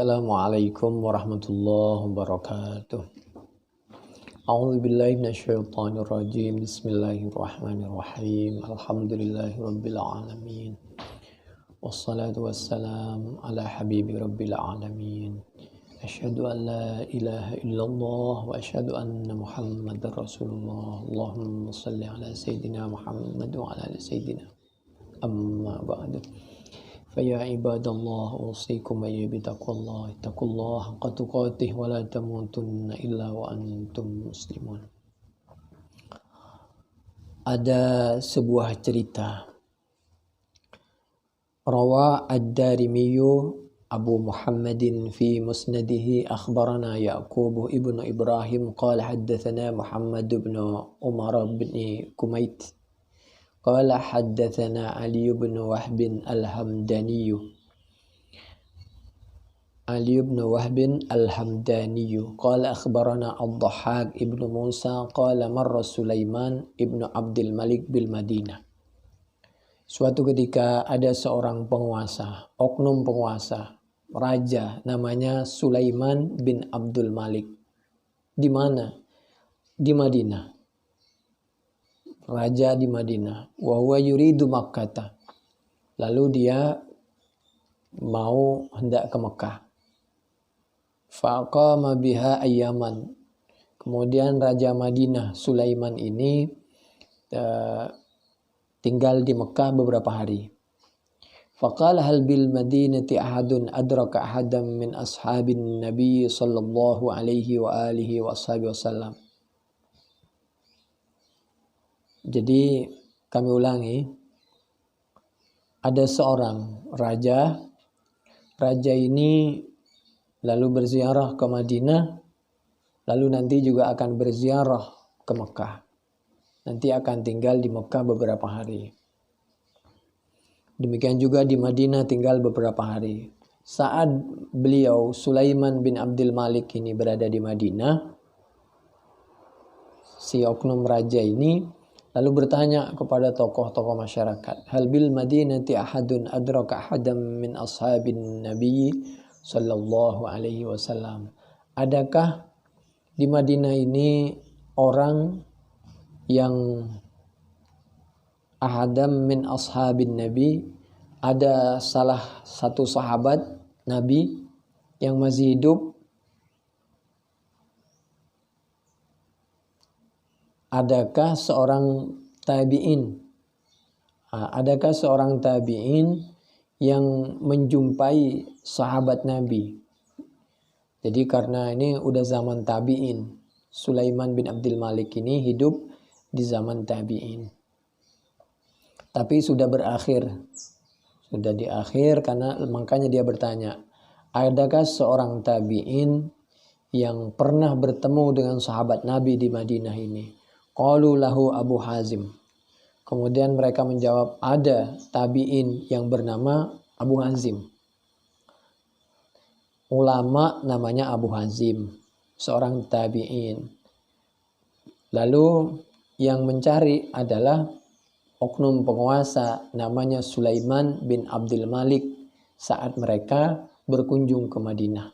Assalamualaikum warahmatullahi wabarakatuh. A'udzu billahi minasyaitonir rajim. Bismillahirrahmanirrahim. Alhamdulillahirabbil alamin. Wassalatu wassalamu ala habibi rabbil alamin. Asyhadu an la ilaha illallah wa asyhadu anna Muhammadar Rasulullah. Allahumma shalli ala sayyidina Muhammad wa ala ali sayyidina. Amma ba'du. فيا عباد الله أوصيكم بتقوى الله اتقوا الله حق تقاته ولا تموتن إلا وأنتم مسلمون. Ada sebuah cerita. Rawa ad-Darimiyu Abu Muhammadin fi musnadihi akhbarana Ya'qub ibn Ibrahim qala haddathana Muhammad ibn Umar bin Kumayt قال حدثنا علي بن وهب الحمداني قال أخبرنا الضحاك ابن موسى قال مر سليمان ابن عبد الملك بالمدينة. Suatu ketika ada seorang penguasa, oknum penguasa, raja namanya Sulaiman bin Abdul Malik. Di mana? Di Madinah. Raja di Madinah. Wa huwa yuridu Makkah. Lalu dia mau hendak ke Mekah. Faqama biha ayyaman. Kemudian Raja Madinah Sulaiman ini tinggal di Mekah beberapa hari. Faqala hal bil madinati ahadun adraka ahadan min ashabin nabi sallallahu alaihi wa alihi wasallam. Jadi kami ulangi, ada seorang raja ini lalu berziarah ke Madinah, lalu nanti juga akan berziarah ke Mekah. Nanti akan tinggal di Mekah beberapa hari. Demikian juga di Madinah tinggal beberapa hari. Saat beliau Sulaiman bin Abdul Malik ini berada di Madinah, si oknum raja ini lalu bertanya kepada tokoh-tokoh masyarakat, hal bil madinati ahadun adraka ahadan min ashabin nabi sallallahu alaihi wasallam. Adakah di Madinah ini orang yang ahadam min ashabin nabi, ada salah satu sahabat nabi yang masih hidup? Adakah seorang tabi'in? Adakah seorang tabi'in yang menjumpai sahabat Nabi? Jadi karena ini udah zaman tabi'in, Sulaiman bin Abdul Malik ini hidup di zaman tabi'in. Tapi sudah berakhir. Sudah di akhir, karena makanya dia bertanya, adakah seorang tabi'in yang pernah bertemu dengan sahabat Nabi di Madinah ini? Qalu lahu Abu Hazim. Kemudian mereka menjawab, ada tabi'in yang bernama Abu Hazim. Ulama namanya Abu Hazim, seorang tabi'in. Lalu yang mencari adalah oknum penguasa namanya Sulaiman bin Abdul Malik saat mereka berkunjung ke Madinah.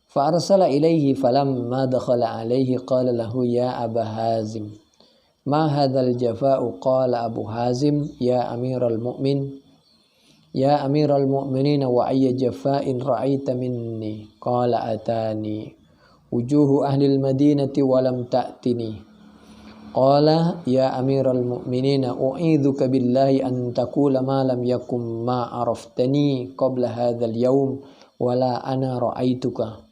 فأرسل إليه فلما دخل عليه قال له يا أبا هازم ما هذا الجفاء قال أبو هازم يا أمير المؤمنين وأي جفاء رأيت مني قال أتاني وجوه أهل المدينة ولم تأتني قال يا أمير المؤمنين أعيذك بالله أن تقول ما لم يكن ما عرفتني قبل هذا اليوم ولا أنا رأيتك.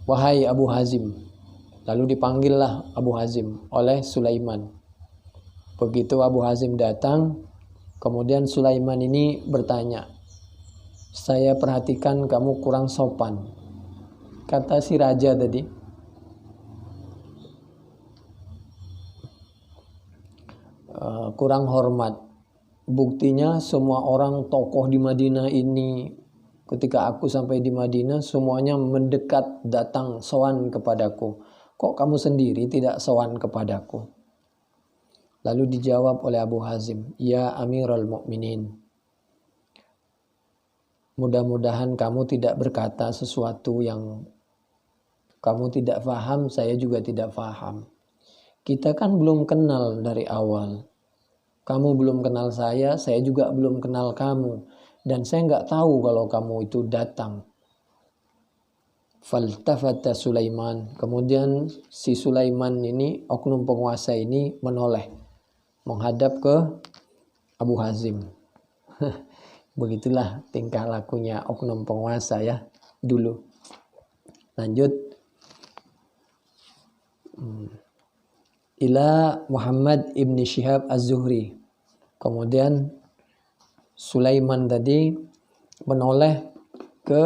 Wahai Abu Hazim. Lalu dipanggillah Abu Hazim oleh Sulaiman. Begitu Abu Hazim datang, kemudian Sulaiman ini bertanya, saya perhatikan kamu kurang sopan. Kata si raja tadi, kurang hormat. Buktinya semua orang tokoh di Madinah ini, ketika aku sampai di Madinah, semuanya mendekat, datang, sowan kepadaku. Kok kamu sendiri tidak sowan kepadaku? Lalu dijawab oleh Abu Hazim, ya Amirul Mukminin, mudah-mudahan kamu tidak berkata sesuatu yang kamu tidak paham, saya juga tidak paham. Kita kan belum kenal dari awal. Kamu belum kenal saya juga belum kenal kamu. Dan saya nggak tahu kalau kamu itu datang. Faltafata Sulaiman. Kemudian si Sulaiman ini, oknum penguasa ini menoleh. Menghadap ke Abu Hazim. Begitulah tingkah lakunya oknum penguasa ya dulu. Lanjut. Ila Muhammad ibn Shihab Az-Zuhri. Kemudian Sulaiman tadi menoleh ke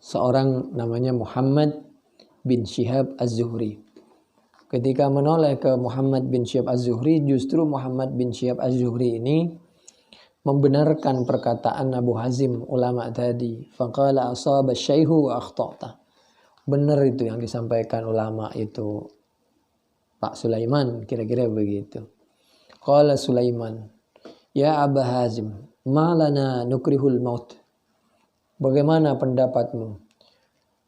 seorang namanya Muhammad bin Shihab Az-Zuhri. Ketika menoleh ke Muhammad bin Shihab Az-Zuhri, justru Muhammad bin Shihab Az-Zuhri ini membenarkan perkataan Abu Hazim ulama tadi. Faqala asaba syaihu wa akhta'ta. Benar itu yang disampaikan ulama itu, Pak Sulaiman, kira-kira begitu. Qala Sulaiman, ya Aba Hazim, ma lana nukrihul maut. Bagaimana pendapatmu?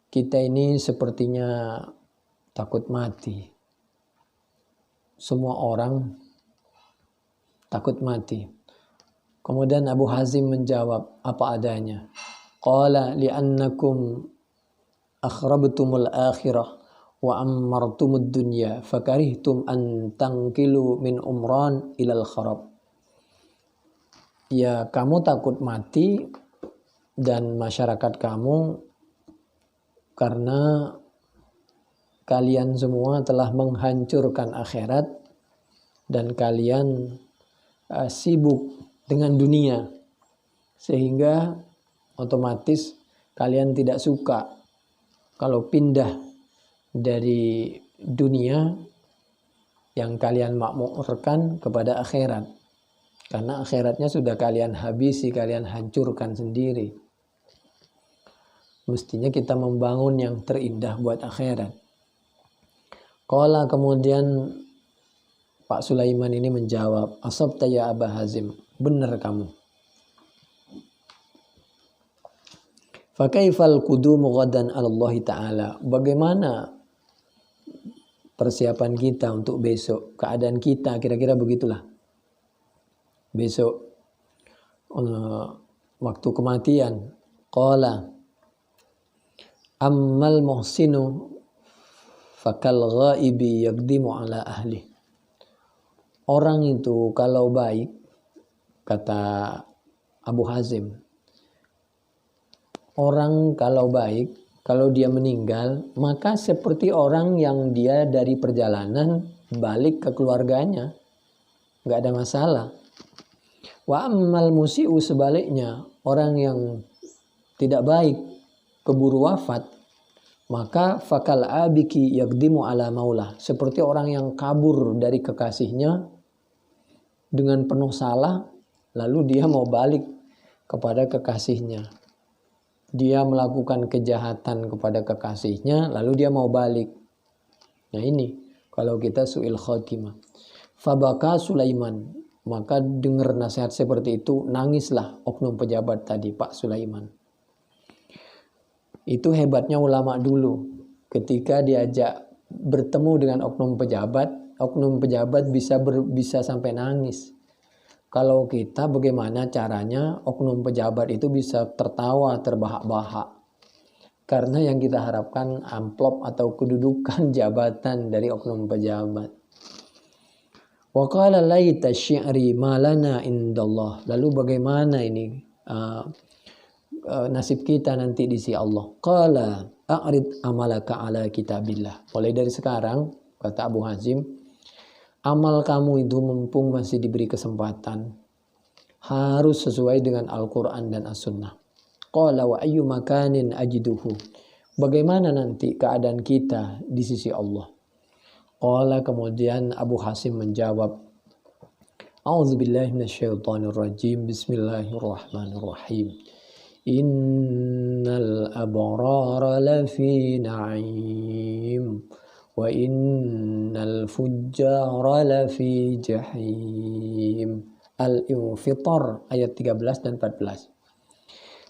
Kita ini sepertinya takut mati. Semua orang takut mati. Kemudian Abu Hazim menjawab apa adanya. Qala li'annakum akhrabtumul akhirah wa ammartumud dunya fakarihtum an tanqilu min umran ilal kharab. Ya, kamu takut mati dan masyarakat kamu karena kalian semua telah menghancurkan akhirat dan kalian sibuk dengan dunia, sehingga otomatis kalian tidak suka kalau pindah dari dunia yang kalian makmurkan kepada akhirat, karena akhiratnya sudah kalian habisi, kalian hancurkan sendiri. Mestinya kita membangun yang terindah buat akhirat. Qala, kemudian Pak Sulaiman ini menjawab, asabta ya Aba Hazim, benar kamu. Fakaifal qudumu ghadan 'ala Allah Ta'ala. Bagaimana persiapan kita untuk besok? Keadaan kita kira-kira begitulah. Besok waktu kematian. Qala ammal muhsinu fakal ghaibi yaqdimu 'ala ahli. Orang itu kalau baik, kata Abu Hazim, orang kalau baik, kalau dia meninggal, maka seperti orang yang dia dari perjalanan balik ke keluarganya. Nggak ada masalah. Wa ammal musi'u, sebaliknya, orang yang tidak baik, keburu wafat, maka fakal abiki yaqdimu ala maulah. Seperti orang yang kabur dari kekasihnya dengan penuh salah, lalu dia mau balik kepada kekasihnya. Dia melakukan kejahatan kepada kekasihnya, lalu dia mau balik. Nah ini, kalau kita su'il khotimah. Fabaka Sulaiman, maka dengar nasihat seperti itu, nangislah oknum pejabat tadi, Pak Sulaiman. Itu hebatnya ulama dulu. Ketika diajak bertemu dengan oknum pejabat bisa sampai nangis. Kalau kita bagaimana caranya oknum pejabat itu bisa tertawa terbahak-bahak. Karena yang kita harapkan amplop atau kedudukan jabatan dari oknum pejabat. Wa qala laita syi'ri ma lana indallah. Lalu bagaimana ini nasib kita nanti di sisi Allah? Qala a'rid amalaka ala kitabillah. Mulai dari sekarang, kata Abu Hazim, amal kamu itu mumpung masih diberi kesempatan, harus sesuai dengan Al-Quran dan As-Sunnah. Qala wa ayyu makanin ajiduhu. Bagaimana nanti keadaan kita di sisi Allah? Qala, kemudian Abu Hazim menjawab, A'udzubillahi minasyaitonirrajim. Bismillahirrahmanirrahim. Innal abrara lafi na'im wa innal fujjara lafi jahim. Al-Infitar ayat 13 dan 14.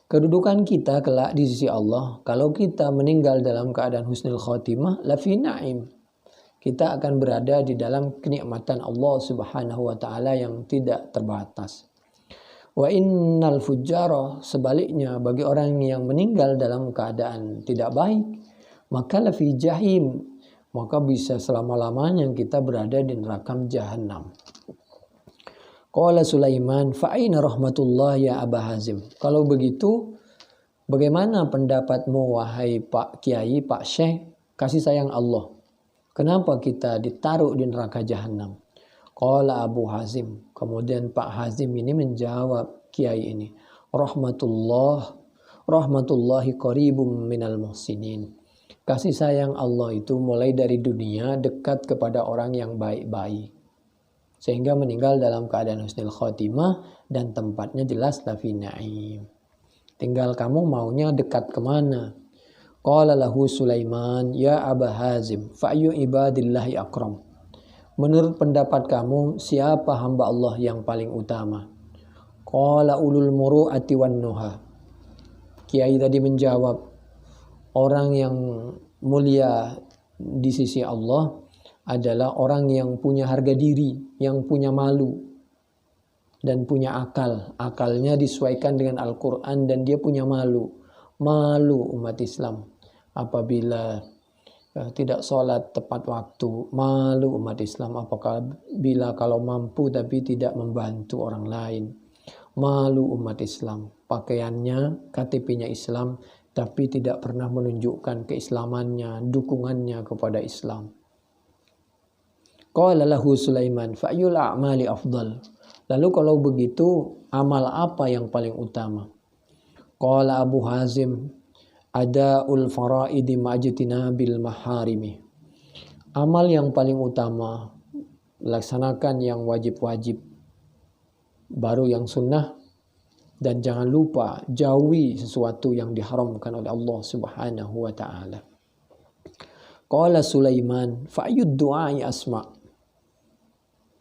Kedudukan kita kelak di sisi Allah, kalau kita meninggal dalam keadaan husnul khotimah, lafi na'im. Kita akan berada di dalam kenikmatan Allah Subhanahu wa taala yang tidak terbatas. Wa innal fujjara, sebaliknya bagi orang yang meninggal dalam keadaan tidak baik, maka lafi jahim, maka bisa selama-lamanya kita berada di neraka jahanam. Qala Sulaiman, fa aina rahmatullah ya Aba Hazim. Kalau begitu, bagaimana pendapatmu wahai Pak Kiai, Pak Syekh, kasih sayang Allah? Kenapa kita ditaruh di neraka jahanam? Qala Abu Hazim. Kemudian Pak Hazim ini menjawab Kiai ini, rahmatullahi qaribum minal muhsinin. Kasih sayang Allah itu mulai dari dunia dekat kepada orang yang baik-baik, sehingga meninggal dalam keadaan husnul khotimah dan tempatnya jelas lafi na'im. Tinggal kamu maunya dekat kemana. Qala lahu Sulaiman, ya Aba Hazim, fa'yu ibadillahi akram. Menurut pendapat kamu, siapa hamba Allah yang paling utama? Qala ulul muru'ati wan nuha. Kiai tadi menjawab, orang yang mulia di sisi Allah adalah orang yang punya harga diri, yang punya malu, dan punya akal. Akalnya disesuaikan dengan Al-Quran dan dia punya malu. Malu umat Islam. Apabila tidak sholat tepat waktu, malu umat Islam. Apabila kalau mampu tapi tidak membantu orang lain, malu umat Islam. Pakaiannya, KTP-nya Islam, tapi tidak pernah menunjukkan keislamannya, dukungannya kepada Islam. Qala lahu Sulaiman, fa'yul a'mali afdal. Lalu kalau begitu, amal apa yang paling utama? Qala Abu Hazim, ada'ul faraidi ma'jitina bil maharimi. Amal yang paling utama, laksanakan yang wajib-wajib, baru yang sunnah, dan jangan lupa jauhi sesuatu yang diharamkan oleh Allah Subhanahu wa ta'ala. Qala Sulaiman, fa'yud du'ai asma'.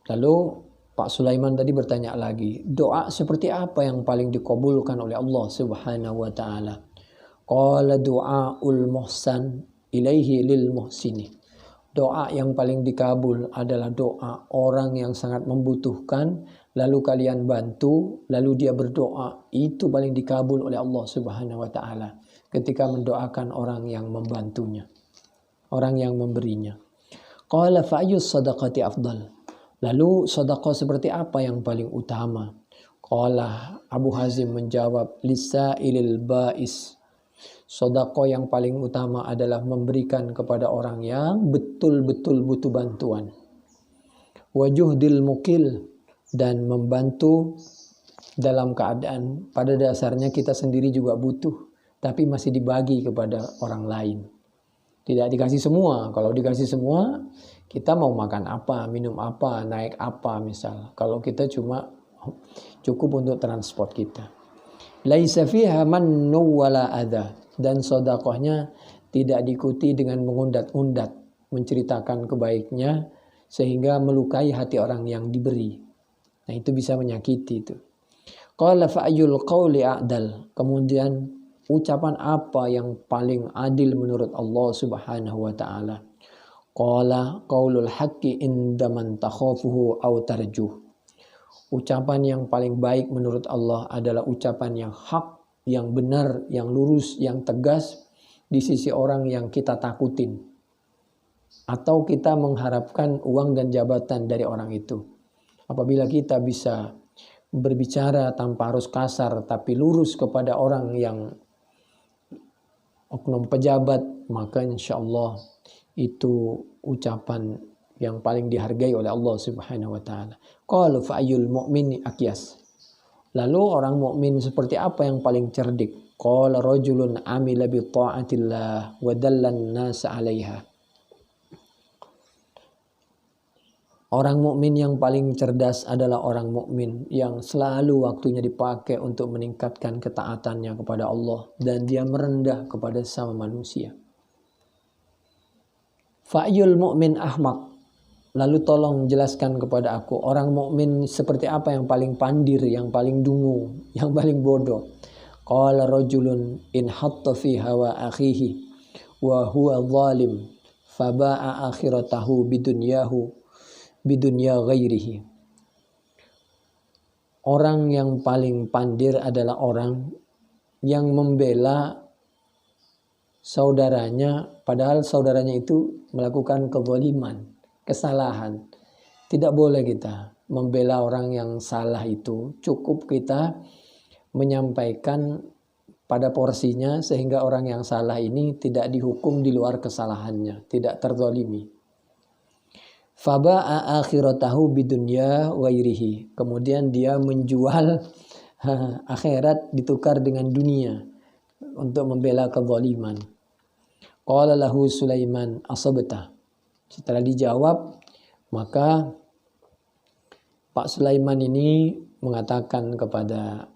Lalu Pak Sulaiman tadi bertanya lagi, doa seperti apa yang paling dikabulkan oleh Allah Subhanahu wa taala? Qala du'aul muhsan ilaihi lil muhsini. Doa yang paling dikabul adalah doa orang yang sangat membutuhkan, lalu kalian bantu, lalu dia berdoa, itu paling dikabul oleh Allah Subhanahu wa taala ketika mendoakan orang yang membantunya, orang yang memberinya. Qala fa'yus sadaqati afdal. Lalu sedekah seperti apa yang paling utama? Qala Abu Hazim menjawab, lisailil ba'is. Sedekah yang paling utama adalah memberikan kepada orang yang betul-betul butuh bantuan. Wajuhdil mukil, dan membantu dalam keadaan pada dasarnya kita sendiri juga butuh, tapi masih dibagi kepada orang lain. Tidak dikasih semua. Kalau dikasih semua, kita mau makan apa, minum apa, naik apa misal. Kalau kita cuma cukup untuk transport kita. Laisa fiha mannu wala adha. Dan sedekahnya tidak diikuti dengan mengundat-undat, menceritakan kebaiknya sehingga melukai hati orang yang diberi. Nah, itu bisa menyakiti itu. Qala fa'yul qawli a'dal. Kemudian ucapan apa yang paling adil menurut Allah Subhanahu wa taala? Qala qaulul haqqi inda man takhafuhu aw tarjuh. Ucapan yang paling baik menurut Allah adalah ucapan yang hak, yang benar, yang lurus, yang tegas di sisi orang yang kita takutin, atau kita mengharapkan uang dan jabatan dari orang itu. Apabila kita bisa berbicara tanpa harus kasar tapi lurus kepada orang yang oknum pejabat, maka insya Allah itu ucapan yang paling dihargai oleh Allah Subhanahu wa taala. Qalu fa'yul mu'mini aqyas. Lalu orang mukmin seperti apa yang paling cerdik? Qala rajulun amila bi ta'atillah wa dallan nas 'alaiha. Orang mukmin yang paling cerdas adalah orang mukmin yang selalu waktunya dipakai untuk meningkatkan ketaatannya kepada Allah dan dia merendah kepada sesama manusia. Fa'yul mu'min ahmaq. Lalu tolong jelaskan kepada aku, orang mukmin seperti apa yang paling pandir, yang paling dungu, yang paling bodoh? Qala rajulun in hatta fi hawa akhihi wa huwa zalim faba'a akhiratahu bidunya ghairihi. Orang yang paling pandir adalah orang yang membela saudaranya padahal saudaranya itu melakukan kezaliman, kesalahan. Tidak boleh kita membela orang yang salah itu. Cukup kita menyampaikan pada porsinya sehingga orang yang salah ini tidak dihukum di luar kesalahannya, tidak terzalimi. Faba'a akhiratahu bidunya ghairihi. Kemudian dia menjual akhirat ditukar dengan dunia untuk membela kezaliman. Qala lahu Sulaiman asabta. Setelah dijawab, maka Pak Sulaiman ini mengatakan kepada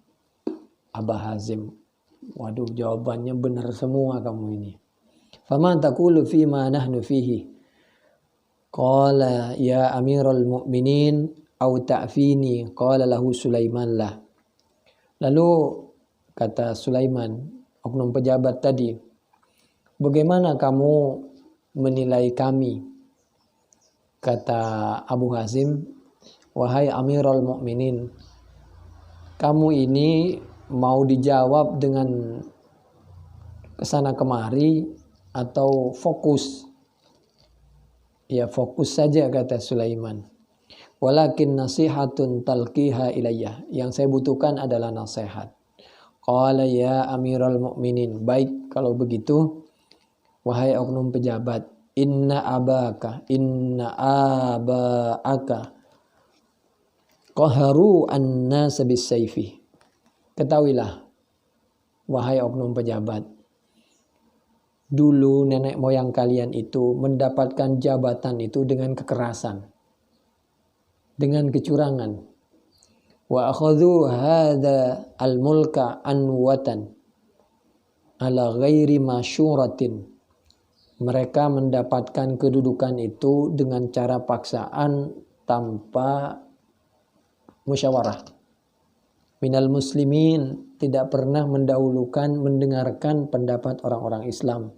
Aba Hazim, waduh, jawabannya benar semua kamu ini. Fama taqulu fima nahnu fihi? Qala ya Amirul Mu'minin au ta'fini. Qala lahu Sulaiman lah. Lalu kata Sulaiman, oknum pejabat tadi, bagaimana kamu menilai kami? Kata Abu Hazim, wahai Amirul Mu'minin, kamu ini mau dijawab dengan kesana kemari atau fokus? Ya fokus saja, kata Sulaiman. Walakin nasihatun talqiha ilayya. Yang saya butuhkan adalah nasihat. Qala ya Amirul Mu'minin. Baik kalau begitu, wahai oknum pejabat, inna abaka qaharu an-nas bis-sayfi. Ketahuilah, wahai oknum pejabat, dulu nenek moyang kalian itu mendapatkan jabatan itu dengan kekerasan, dengan kecurangan. Wa akhadhu hadha al-mulka anwatan ala ghairi masyuratin. Mereka mendapatkan kedudukan itu dengan cara paksaan tanpa musyawarah. Minal muslimin, tidak pernah mendahulukan mendengarkan pendapat orang-orang Islam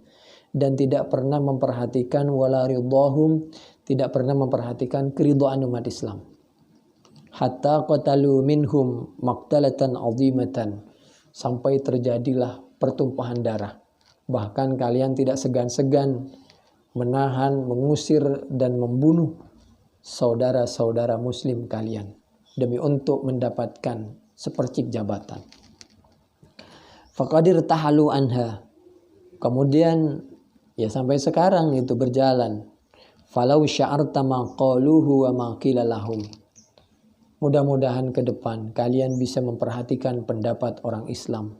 dan tidak pernah memperhatikan wala ridhahum, tidak pernah memperhatikan keridhaan umat Islam. Hatta qatalu minhum maqtalatan azimatan, sampai terjadilah pertumpahan darah. Bahkan kalian tidak segan-segan menahan, mengusir dan membunuh saudara-saudara muslim kalian demi untuk mendapatkan sepercik jabatan. Faqadir tahalu anha. Kemudian ya sampai sekarang itu berjalan. Falau sya'arta ma qaluhu wa ma qila lahum. Mudah-mudahan ke depan kalian bisa memperhatikan pendapat orang Islam.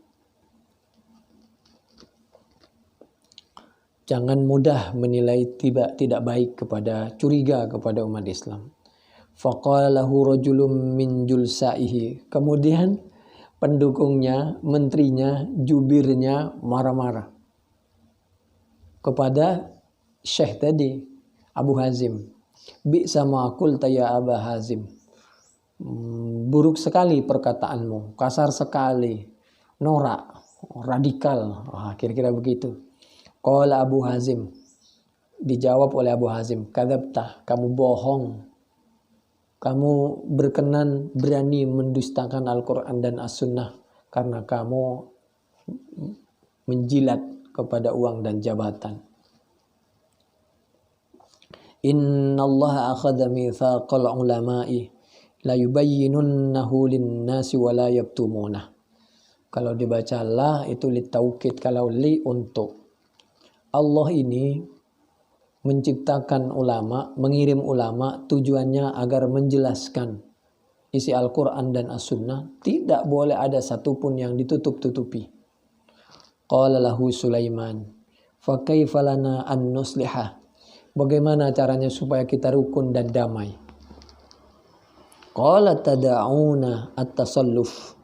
Jangan mudah menilai tidak baik kepada, curiga kepada umat Islam. Faqala lahu rajulun min julsaihi. Kemudian pendukungnya, menterinya, jubirnya marah-marah kepada Syekh tadi, Abu Hazim. Bi'sa ma qulta ya Aba Hazim. Buruk sekali perkataanmu, kasar sekali, norak, radikal. Kira-kira begitu. Qala Abu Hazim. Dijawab oleh Abu Hazim, kadzabta, kamu bohong. Kamu berani mendustakan Al-Quran dan As-Sunnah karena kamu menjilat kepada uang dan jabatan. Inna Allah akhadha mitsaqal ulama'i la yubayyinunnahu lin-nasi wa la yaktumunah. Kalau dibaca la itu litaukid, kalau li untuk. Allah ini menciptakan ulama, mengirim ulama tujuannya agar menjelaskan isi Al-Quran dan As-Sunnah. Tidak boleh ada satupun yang ditutup-tutupi. Qala lahu Sulaiman, fa kaifa lana an nuslihah? Bagaimana caranya supaya kita rukun dan damai? Qala tada'una at-tasalluf.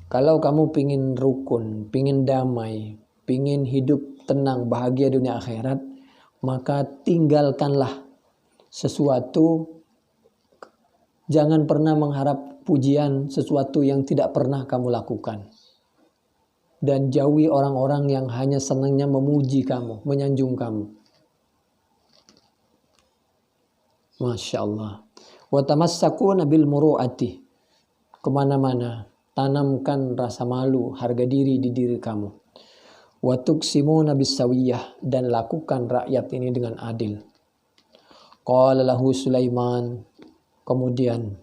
Kalau kamu pingin rukun, pingin damai, pingin hidup tenang, bahagia dunia akhirat, maka tinggalkanlah sesuatu Jangan pernah mengharap pujian sesuatu yang tidak pernah kamu lakukan. Dan jauhi orang-orang yang hanya senangnya memuji kamu, menyanjung kamu. Masya Allah. Wa tamassakuna bil muru'ati. Kemana-mana, tanamkan rasa malu, harga diri di diri kamu. Wa tuqsimuna bis sawiyah, dan lakukan rakyat ini dengan adil. Qala lahu Sulaiman, kemudian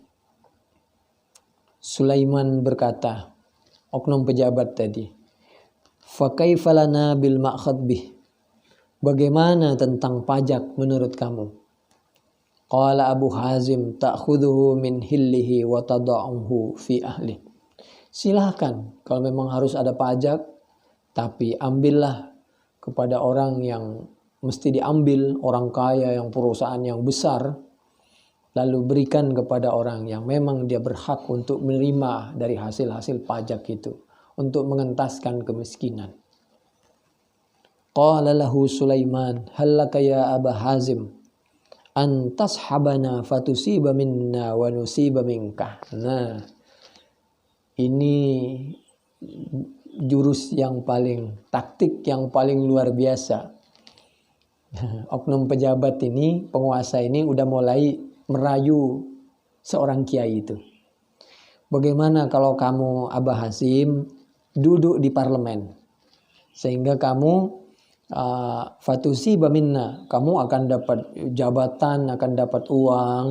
Sulaiman berkata, oknum pejabat tadi, fa kaifa lana bil ma'khad bih? Bagaimana tentang pajak menurut kamu? Qala Abu Hazim, ta'khudhuhu min hillihi wa tada'uhu fi ahli. Silahkan, kalau memang harus ada pajak, tapi ambillah kepada orang yang mesti diambil, orang kaya yang perusahaan yang besar, lalu berikan kepada orang yang memang dia berhak untuk menerima dari hasil-hasil pajak itu, untuk mengentaskan kemiskinan. Qala lahu Sulaiman, hallaka ya Aba Hazim an tashabana fatusiba minna wa nusiba minka. Nah, ini jurus yang paling, taktik yang paling luar biasa. Oknum pejabat ini, penguasa ini udah mulai merayu seorang kiai itu. Bagaimana kalau kamu Aba Hazim duduk di parlemen, sehingga kamu fatusiba minna, kamu akan dapat jabatan, akan dapat uang,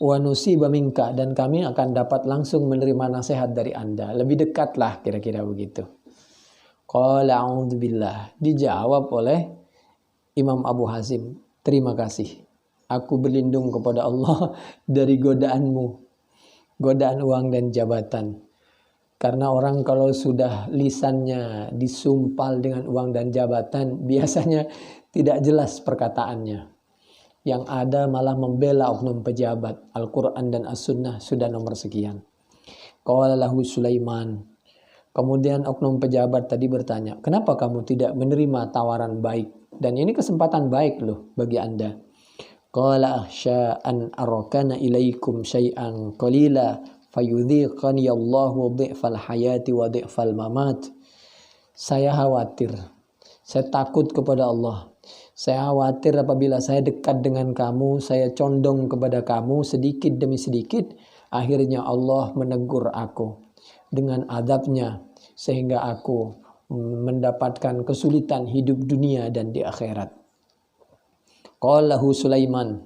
wa nusiba minka, dan kami akan dapat langsung menerima nasihat dari Anda. Lebih dekatlah, kira-kira begitu. Qala a'udzubillah, dijawab oleh Imam Abu Hazim, terima kasih. Aku berlindung kepada Allah dari godaanmu, godaan uang dan jabatan. Karena orang kalau sudah lisannya disumpal dengan uang dan jabatan, biasanya tidak jelas perkataannya. Yang ada malah membela oknum pejabat. Al-Quran dan As-Sunnah sudah nomor sekian. Qala lahu Sulaiman. Kemudian oknum pejabat tadi bertanya, kenapa kamu tidak menerima tawaran baik? Dan ini kesempatan baik loh bagi Anda. Qala akhsha an arakana ilaikum syai'an qalila fayudhiqani Allahu dhi'fal hayati wa dhi'fal mamat. Saya khawatir, saya takut kepada Allah. Saya khawatir apabila saya dekat dengan kamu, saya condong kepada kamu sedikit demi sedikit, akhirnya Allah menegur aku dengan adabnya sehingga aku mendapatkan kesulitan hidup dunia dan di akhirat. Qalahu Sulaiman,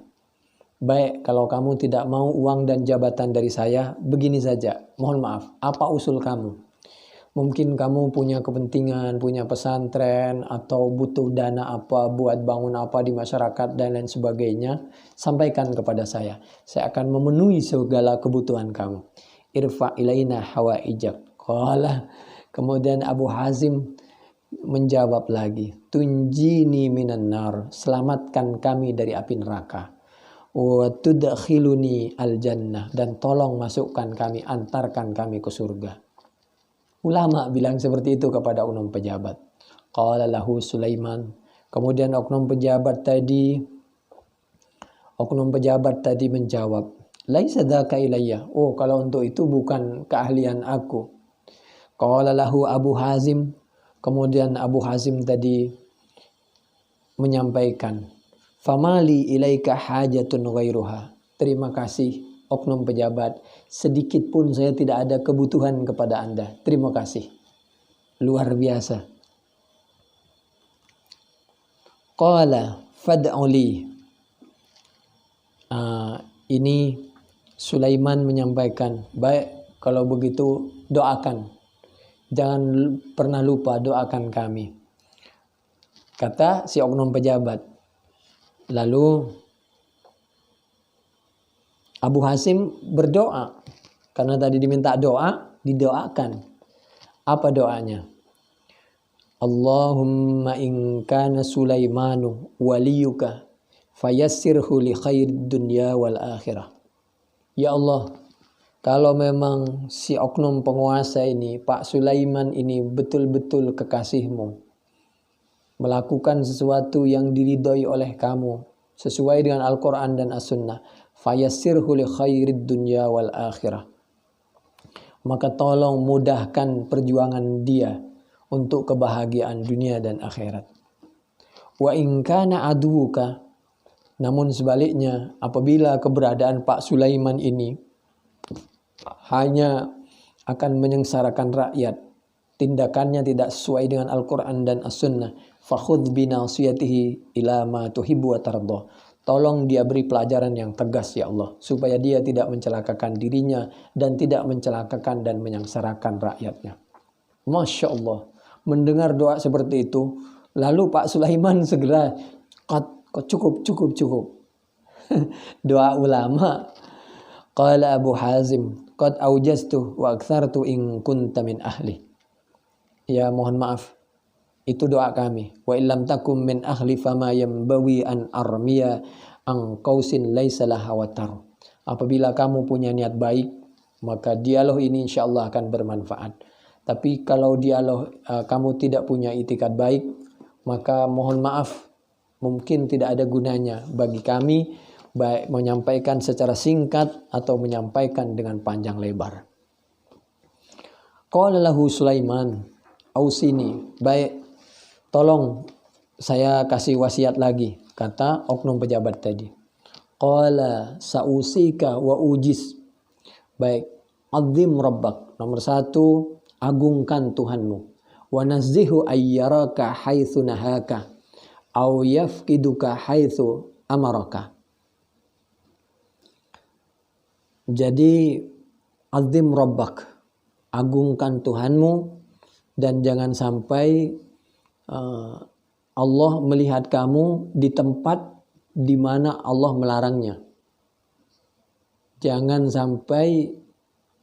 baik, kalau kamu tidak mau uang dan jabatan dari saya, begini saja. Mohon maaf, apa usul kamu? Mungkin kamu punya kepentingan, punya pesantren, atau butuh dana apa, buat bangun apa di masyarakat, dan lain sebagainya. Sampaikan kepada saya. Saya akan memenuhi segala kebutuhan kamu. Irfa ilaina hawaijak. Qala. Kemudian Abu Hazim menjawab lagi. Tunjini minan nar. Selamatkan kami dari api neraka. Wa tudkhiluni al-jannah, dan tolong masukkan kami, antarkan kami ke surga. Ulama bilang seperti itu kepada oknum pejabat. Qala lahu Sulaiman. Kemudian oknum pejabat tadi menjawab, laisa dzaka ilayya. Oh, kalau untuk itu bukan keahlian aku. Qala lahu Abu Hazim. Kemudian Abu Hazim tadi menyampaikan, famali ilaika hajatun ghairuha. Terima kasih oknum pejabat, sedikit pun saya tidak ada kebutuhan kepada Anda. Terima kasih. Luar biasa. Qala fad'uli. Ini Sulaiman menyampaikan, baik, kalau begitu doakan. Jangan pernah lupa doakan kami. Kata si oknum pejabat. Lalu Abu Hazim berdoa. Karena tadi diminta doa, didoakan. Apa doanya? Allahumma in kana Sulaimanu waliyuka fayassirhu li khairid dunya wal akhirah. Ya Allah, kalau memang si oknum penguasa ini, Pak Sulaiman ini betul-betul kekasihmu, melakukan sesuatu yang diridhoi oleh kamu sesuai dengan Al-Quran dan As-Sunnah, fayassirhu li khairid dunya wal akhirah. Maka tolong mudahkan perjuangan dia untuk kebahagiaan dunia dan akhirat. Wa in kana aduka, namun sebaliknya apabila keberadaan Pak Sulaiman ini hanya akan menyengsarakan rakyat, tindakannya tidak sesuai dengan Al-Quran dan As-Sunnah, fakhudh binasiyatihi ila ma tuhibbu wa tardah. Tolong dia beri pelajaran yang tegas ya Allah, supaya dia tidak mencelakakan dirinya dan tidak mencelakakan dan menyengsarakan rakyatnya. Masya Allah, mendengar doa seperti itu, lalu Pak Sulaiman segera, cukup. Doa ulama. Qala Abu Hazim, qad aujaztu wa aktsartu in kunta min ahli. Ya mohon maaf, itu doa kami. Wa illam takum min ahli fama yambawi an armiya an qausin laisa laha watar. Apabila kamu punya niat baik, maka dialog ini insyaallah akan bermanfaat. Tapi kalau dialog kamu tidak punya itikad baik, maka mohon maaf, mungkin tidak ada gunanya bagi kami baik menyampaikan secara singkat atau menyampaikan dengan panjang lebar. Qala lahu Sulaiman, ausini, baik, tolong saya kasih wasiat lagi, kata oknum pejabat tadi. Qala sausika wa ujiz. Baik, azim rabbak. Nomor 1, agungkan Tuhanmu. Wa nazzihu ayyaraka haitsu nahaka aw yafqiduka haitsu amaraka. Jadi azim rabbak, agungkan Tuhanmu dan jangan sampai Allah melihat kamu di tempat di mana Allah melarangnya. Jangan sampai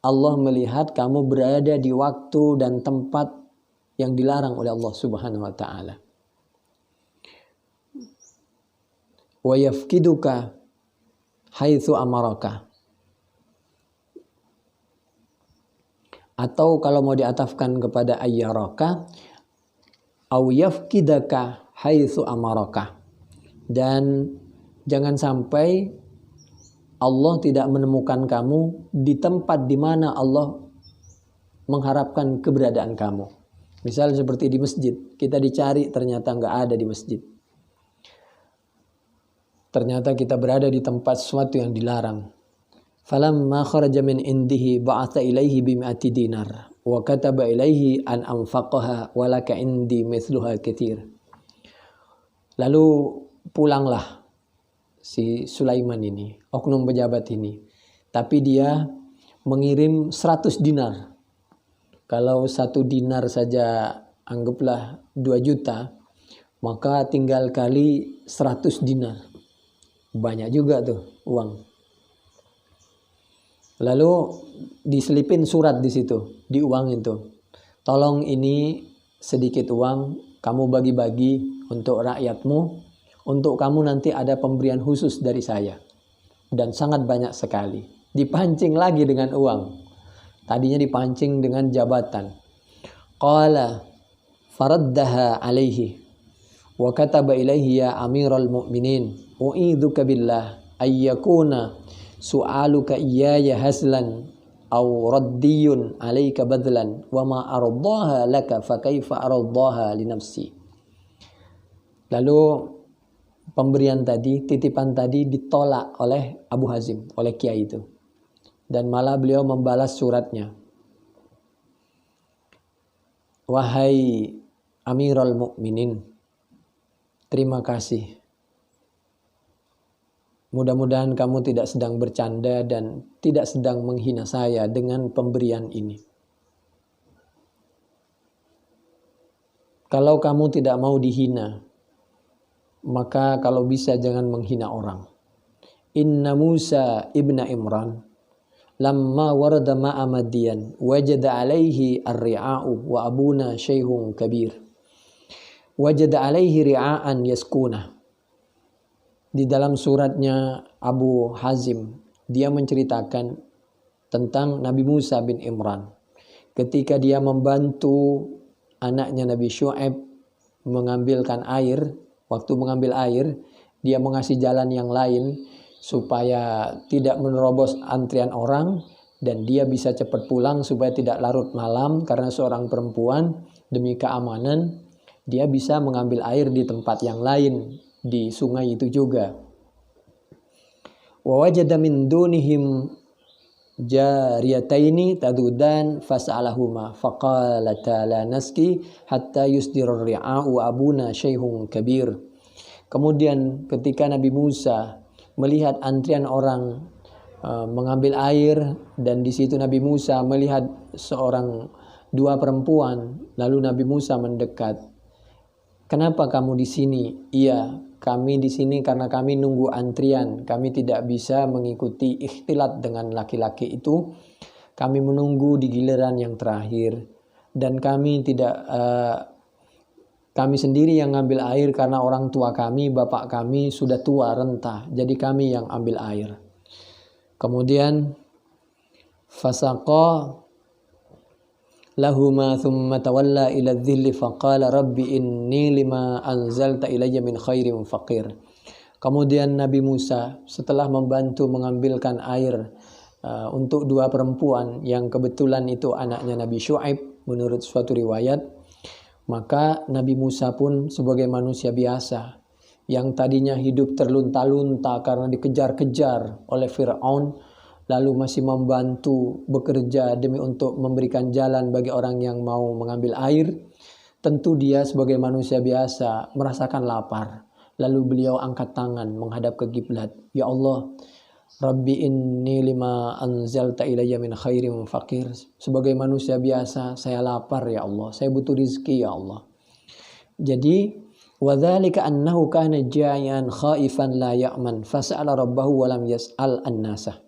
Allah melihat kamu berada di waktu dan tempat yang dilarang oleh Allah Subhanahu wa taala. Wa yafqiduka haitsu amaraka. Atau kalau mau diatafkan kepada ayyaraka, au yafqidaka haitsu amaraka. Dan jangan sampai Allah tidak menemukan kamu di tempat di mana Allah mengharapkan keberadaan kamu. Misal seperti di masjid, kita dicari ternyata nggak ada di masjid. Ternyata kita berada di tempat sesuatu yang dilarang. Falamma kharaja min indihi ba'atha ilaihi bimi'ati dinar wa kataba ilaihi an anfaqaha wa laka indi mithluha katsir. Lalu pulanglah si Sulaiman ini, oknum pejabat ini. Tapi dia mengirim 100 dinar. Kalau 1 dinar saja anggaplah 2 juta, maka tinggal kali 100 dinar. Banyak juga tuh uang. Lalu diselipin surat di situ, di uang itu. Tolong ini sedikit uang kamu bagi-bagi untuk rakyatmu, untuk kamu nanti ada pemberian khusus dari saya. Dan sangat banyak sekali. Dipancing lagi dengan uang. Tadinya dipancing dengan jabatan. Qala faraddaha alaihi wa kataba ilaihi ya amiral mu'minin u'idzuka billah ayyakuna su'aluka iyaya haslan aw raddiyun alayka badlan wa ma ardaha laka fa kaifa ardaha li nafsi. Lalu pemberian tadi, titipan tadi ditolak oleh Abu Hazim, oleh kiai itu. Dan malah beliau membalas suratnya. Wahai Amirul Mukminin, terima kasih. Mudah-mudahan kamu tidak sedang bercanda dan tidak sedang menghina saya dengan pemberian ini. Kalau kamu tidak mau dihina, maka kalau bisa jangan menghina orang. Inna Musa ibna Imran lamma warada ma'a Madian wajada alaihi ar-ri'a'u wa abuna syaihun kabir. Wajada alaihi ri'a'an yaskuna. Di dalam suratnya Abu Hazim, dia menceritakan tentang Nabi Musa bin Imran. Ketika dia membantu anaknya Nabi Syu'aib mengambilkan air, waktu mengambil air, dia mengasih jalan yang lain supaya tidak menerobos antrian orang dan dia bisa cepat pulang supaya tidak larut malam, karena seorang perempuan demi keamanan dia bisa mengambil air di tempat yang lain di sungai itu juga. Wa wajada min dunihim jariyataini tadudan fas'alahuma faqalata la naski hatta yusdirur ri'a'u abuna syaikhun kabir. Kemudian ketika Nabi Musa melihat antrian orang mengambil air, dan di situ Nabi Musa melihat dua perempuan, lalu Nabi Musa mendekat. Kenapa kamu di sini? Iya, kami di sini karena kami nunggu antrian. Kami tidak bisa mengikuti ikhtilat dengan laki-laki itu. Kami menunggu di giliran yang terakhir. Dan kami kami sendiri yang ngambil air karena orang tua kami, bapak kami sudah tua renta. Jadi kami yang ambil air. Kemudian fasaqa lahuma thumma tawalla ila dhilli faqala rabbi inni lima anzalta ilayya min khairin faqir. Kemudian Nabi Musa setelah membantu mengambilkan air untuk dua perempuan yang kebetulan itu anaknya Nabi Syuaib menurut suatu riwayat, maka Nabi Musa pun sebagai manusia biasa yang tadinya hidup terlunta-lunta karena dikejar-kejar oleh Fir'aun, lalu masih membantu bekerja demi untuk memberikan jalan bagi orang yang mau mengambil air. Tentu dia sebagai manusia biasa merasakan lapar. Lalu beliau angkat tangan menghadap ke kiblat. Ya Allah, Rabbi inni lima anzalta ilayya min khairin faqir. Sebagai manusia biasa saya lapar ya Allah, saya butuh rizki ya Allah. Jadi wadzalika annahu kana ja'ian khaifan la ya'man fas'ala rabbahu wa lam yas'al an-nasa.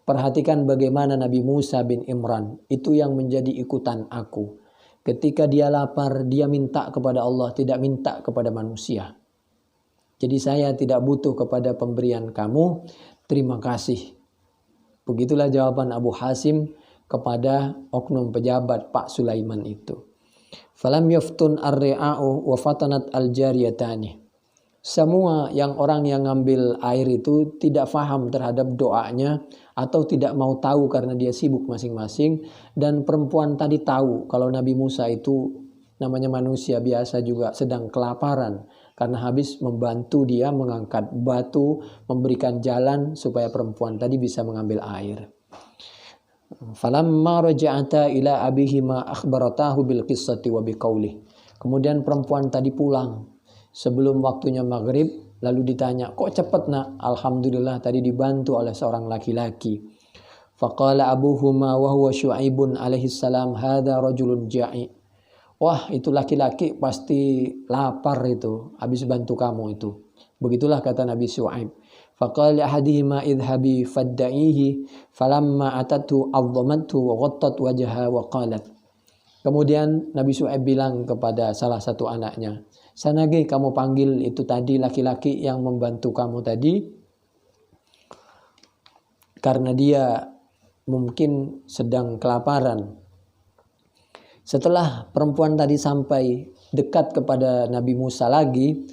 Perhatikan bagaimana Nabi Musa bin Imran itu yang menjadi ikutan aku. Ketika dia lapar, dia minta kepada Allah, tidak minta kepada manusia. Jadi saya tidak butuh kepada pemberian kamu, terima kasih. Begitulah jawaban Abu Hasim kepada oknum pejabat Pak Sulaiman itu. Falam yaftun ar-ri'a'u wa fatanat al-jariyatani. Semua orang yang ngambil air itu tidak faham terhadap doanya atau tidak mau tahu karena dia sibuk masing-masing. Dan perempuan tadi tahu kalau Nabi Musa itu namanya manusia biasa juga sedang kelaparan karena habis membantu dia mengangkat batu, memberikan jalan supaya perempuan tadi bisa mengambil air. Falamma raja'ata ila abihima akhbaratahu bil qissati wa biqaulih. Kemudian perempuan tadi pulang sebelum waktunya maghrib, lalu ditanya, kok cepat nak? Alhamdulillah tadi dibantu oleh seorang laki-laki. Faqala abuhuma wa huwa Syuaibun alaihi salam, hadza rajulun ja'i. Wah, itu laki-laki pasti lapar itu, habis bantu kamu itu. Begitulah kata Nabi Syuaib. Faqala ahadihima idhabi fadda'ihi falamma atatu adzamathu wa ghattat wajhaha wa qalat. Kemudian Nabi Syuaib bilang kepada salah satu anaknya, sana ge kamu panggil itu tadi laki-laki yang membantu kamu tadi, karena dia mungkin sedang kelaparan. Setelah perempuan tadi sampai dekat kepada Nabi Musa lagi,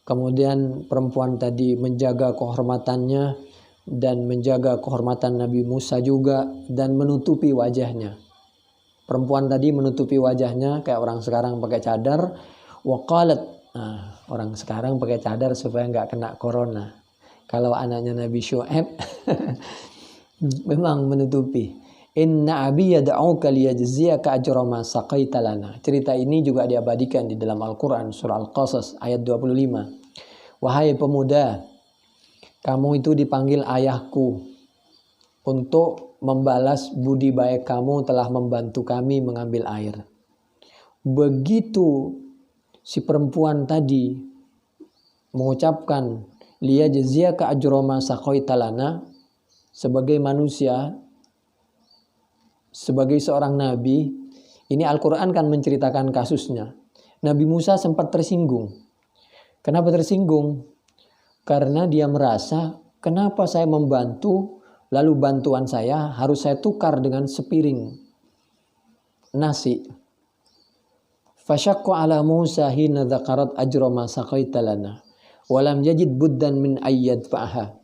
kemudian perempuan tadi menjaga kehormatannya dan menjaga kehormatan Nabi Musa juga dan menutupi wajahnya. Perempuan tadi menutupi wajahnya kayak orang sekarang pakai cadar. Waqalat, orang sekarang pakai cadar supaya nggak kena corona. Kalau anaknya Nabi Syuaib memang menutupi. Inna abi yad'uka liyajziyaka ajra ma saqaita lana. Cerita ini juga diabadikan di dalam Al-Qur'an surah Al-Qasas ayat 25. Wahai pemuda, kamu itu dipanggil ayahku untuk membalas budi baik kamu telah membantu kami mengambil air. Begitu si perempuan tadi mengucapkan liyajziyaka ajra ma saqaita lana, sebagai manusia, sebagai seorang nabi, ini Al-Quran kan menceritakan kasusnya. Nabi Musa sempat tersinggung. Kenapa tersinggung? Karena dia merasa, kenapa saya membantu, lalu bantuan saya harus saya tukar dengan sepiring nasi. Fasyaqqa ala Musa hina dzakarat ajra ma saqaita lana wa lam yajid buddan min ayyad fa'aha.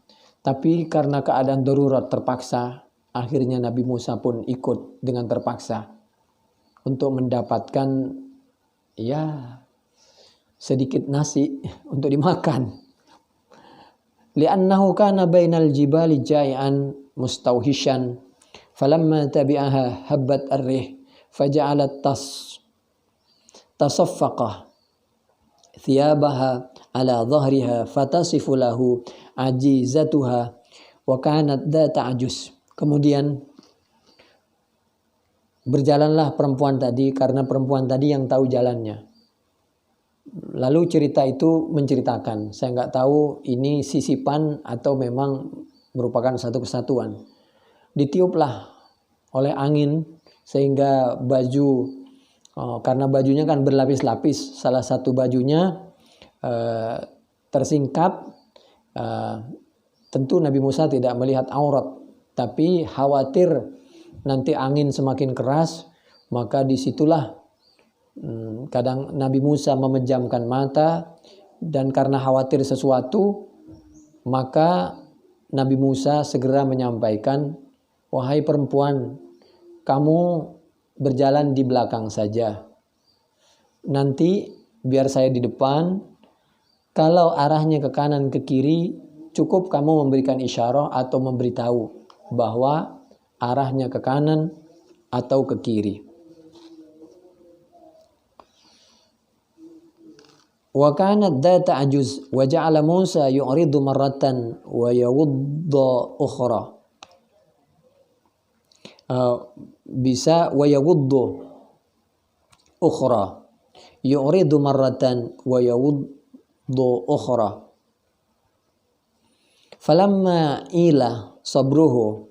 Tapi karena keadaan darurat terpaksa, akhirnya Nabi Musa pun ikut dengan terpaksa untuk mendapatkan ya sedikit nasi untuk dimakan. Li'annahu kana bainal jibali jai'an mustauhishan falamma tabi'aha habbat ar-rih faja'alat tasaffaqah thiyabaha ala dhahriha fatasifu lahu ajizatuha wa kanat dhata ajuz. Kemudian berjalanlah perempuan tadi, karena perempuan tadi yang tahu jalannya. Lalu cerita itu menceritakan, saya nggak tahu ini sisipan atau memang merupakan satu kesatuan. Ditiuplah oleh angin sehingga baju, karena bajunya kan berlapis-lapis, salah satu bajunya tersingkap. Tentu Nabi Musa tidak melihat aurat, tapi khawatir nanti angin semakin keras, maka disitulah kadang Nabi Musa memejamkan mata, dan karena khawatir sesuatu, maka Nabi Musa segera menyampaikan, wahai perempuan, kamu berjalan di belakang saja, nanti biar saya di depan. Kalau arahnya ke kanan ke kiri, cukup kamu memberikan isyarah atau memberitahu bahwa arahnya ke kanan atau ke kiri. Wa kanat dhata ajuz wa ja'ala Musa yu'ridu marratan wa yawuddu ukhra. Bisa wa yawuddu ukhra. Yu'ridu marratan wa yawuddu ukhra. Falamma ila sabruhu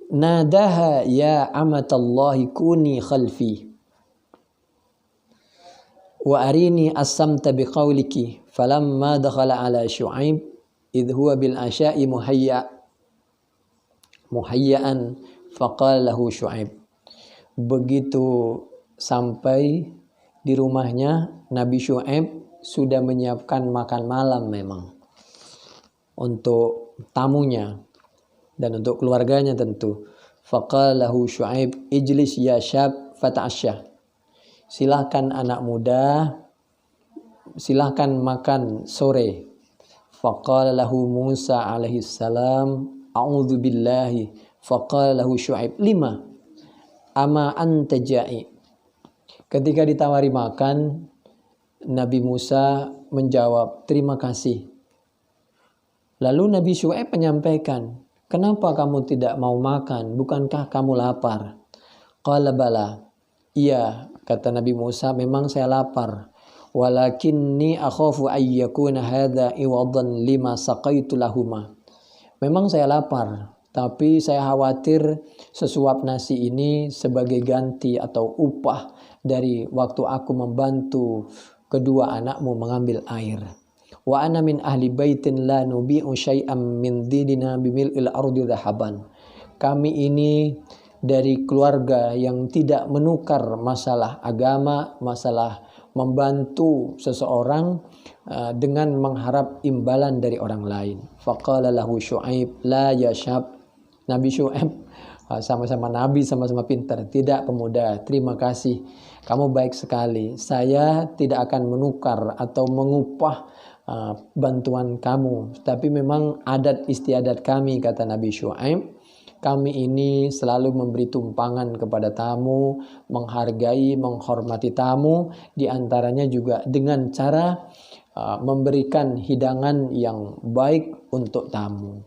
nadaha ya amatallahi kuni khalfi wa arini as-samta biqauliki. Falamma dakhala ala Syu'aib idh huwa bil asya'i muhayya'an faqala lahu Syu'aib. Begitu sampai di rumahnya, Nabi Syu'aib sudah menyiapkan makan malam memang untuk tamunya dan untuk keluarganya tentu. Faqala lahu Syu'aib ijlis ya syab fata'asya. Silahkan anak muda, silahkan makan sore. Faqala lahu Musa alaihi salam a'udzu billahi. Faqala lahu Syu'aib lima ama anta ja'i. Ketika ditawari makan, Nabi Musa menjawab, terima kasih. Lalu Nabi Syu'aib menyampaikan, kenapa kamu tidak mau makan? Bukankah kamu lapar? Qala bala. Iya, kata Nabi Musa, memang saya lapar. Walakinni akhafu ayyakuna hadha iwadan lima saqaitu lahuma. Memang saya lapar, tapi saya khawatir sesuap nasi ini sebagai ganti atau upah dari waktu aku membantu kedua anakmu mengambil air. Wa ana min ahli baitin la nubi'u syai'am min dinina bimil'il ardi dhahaban. Kami ini dari keluarga yang tidak menukar masalah agama, masalah membantu seseorang dengan mengharap imbalan dari orang lain. Faqala lahu Syu'aib la ya syab. Nabi Syu'aib, sama-sama Nabi, sama-sama pintar. Tidak pemuda, terima kasih. Kamu baik sekali. Saya tidak akan menukar atau mengupah bantuan kamu. Tapi memang adat istiadat kami, kata Nabi Syu'aib. Kami ini selalu memberi tumpangan kepada tamu, menghargai, menghormati tamu. Di antaranya juga dengan cara memberikan hidangan yang baik untuk tamu.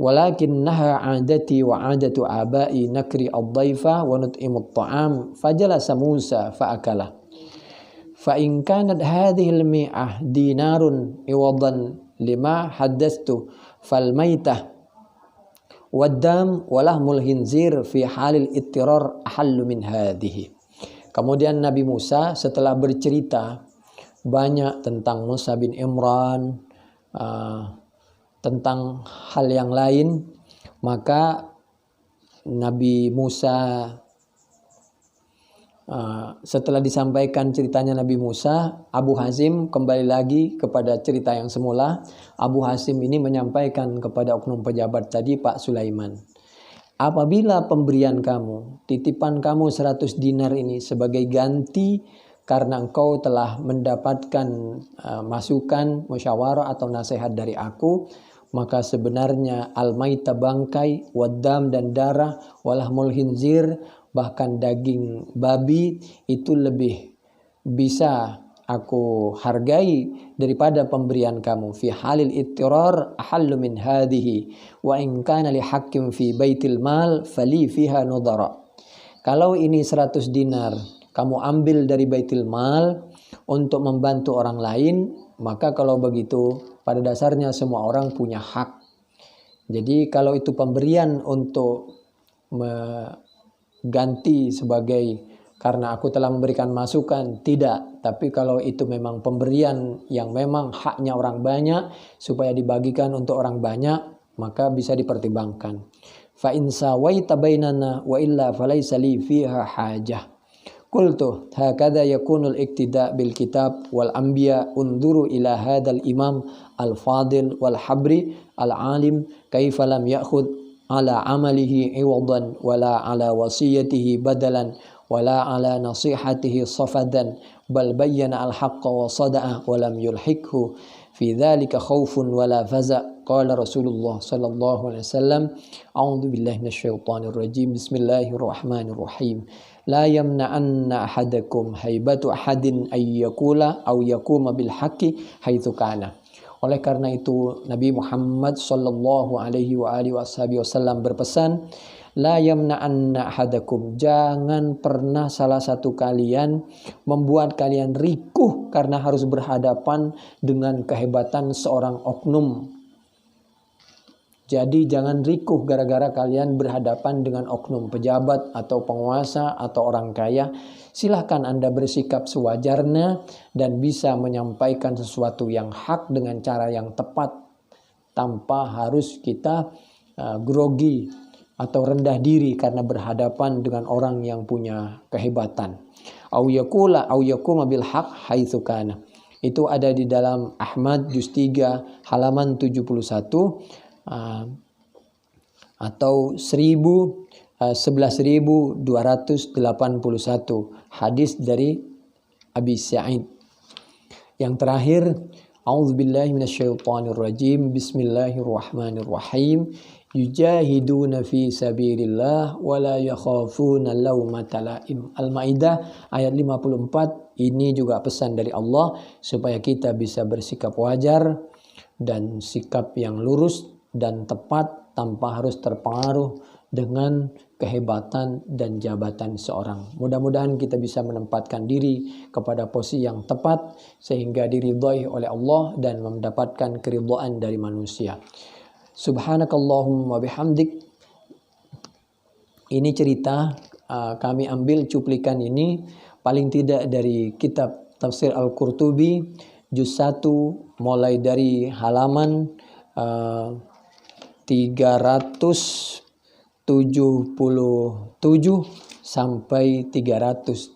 Walakinnaha 'adati wa 'adatu abai nakri ad-dhaifa wa nut'imu at-ta'am fajalasa Musa fa'akala. Fa in kanat hadhihi al-mi'ah dinarun iwadan lima haddastu fal maitah wad-dam wa lahmul khinzir fi halil ittirar ahallu min hadhihi. Kemudian Nabi Musa setelah bercerita banyak tentang Musa bin Imran, tentang hal yang lain, maka Nabi Musa Setelah disampaikan ceritanya Nabi Musa, Abu Hazim kembali lagi kepada cerita yang semula. Abu Hazim ini menyampaikan kepada oknum pejabat tadi, Pak Sulaiman, apabila pemberian kamu, titipan kamu 100 dinar ini sebagai ganti karena engkau telah mendapatkan masukan, musyawarah atau nasihat dari aku, maka sebenarnya al-maita bangkai, wadam dan darah, walahmul hinzir, bahkan daging babi itu lebih bisa aku hargai daripada pemberian kamu. Fi halil ittirar ahallu min hadhihi wa in kana li hakim fi baitil mal fali fiha nudara. Kalau ini 100 dinar kamu ambil dari baitil mal untuk membantu orang lain, maka kalau begitu pada dasarnya semua orang punya hak. Jadi kalau itu pemberian untuk ganti sebagai karena aku telah memberikan masukan, tidak. Tapi kalau itu memang pemberian yang memang haknya orang banyak supaya dibagikan untuk orang banyak, maka bisa dipertimbangkan. Fa in sawaita bainana wa illa falaysa li fiha hajah. Qultu hakadha yakunul iktida bil kitab wal anbiya unzuru ila hadzal imam al fadil wal habri al alim kaifa lam ya'khudh ala amalihi iwadan wala ala wasiyatihi badalan wala ala nasihatihi safadan bal bayyana al haqqa wa sada'a wa lam yulhikhu fi dhalika khawfun wala faza. Qala Rasulullah sallallahu alaihi wasallam, a'udzu billahi minasyaitonir rajim, bismillahirrahmanirrahim, la yamna'anna ahadakum haibatu ahadin ay yaqula aw yaquma bil haqqi haitsu kana. Oleh karena itu Nabi Muhammad sallallahu alaihi wasallam berpesan, la yamna'anna ahadakum, jangan pernah salah satu kalian membuat kalian rikuh karena harus berhadapan dengan kehebatan seorang oknum. Jadi jangan rikuh gara-gara kalian berhadapan dengan oknum pejabat atau penguasa atau orang kaya. Silahkan Anda bersikap sewajarnya dan bisa menyampaikan sesuatu yang hak dengan cara yang tepat tanpa harus kita grogi atau rendah diri karena berhadapan dengan orang yang punya kehebatan. Au yaqula au yaquma bil haq haitsu kana. Itu ada di dalam Ahmad juz 3 halaman 71 atau 11.281, hadis dari Abi Sa'id. Yang terakhir, a'udzubillahi minasyaitonirrajim, bismillahirrahmanirrahim, yujahiduna fi sabilillah wa la yakhafuna laumata laim. Al-Maidah ayat 54. Ini juga pesan dari Allah supaya kita bisa bersikap wajar dan sikap yang lurus dan tepat tanpa harus terpengaruh dengan kehebatan dan jabatan seorang. Mudah-mudahan kita bisa menempatkan diri kepada posisi yang tepat sehingga diridhai oleh Allah dan mendapatkan keridhaan dari manusia. Subhanakallahumma bihamdik. Ini cerita kami ambil cuplikan ini paling tidak dari kitab Tafsir Al-Qurtubi juz 1 mulai dari halaman 377 sampai 380.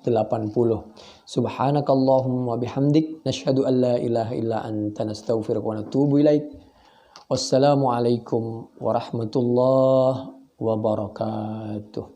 Subhanakallahumma bihamdik, nasyhadu an la ilaha illa anta, nastaghfiruka wa natubu ilaik. Wassalamualaikum warahmatullahi wabarakatuh.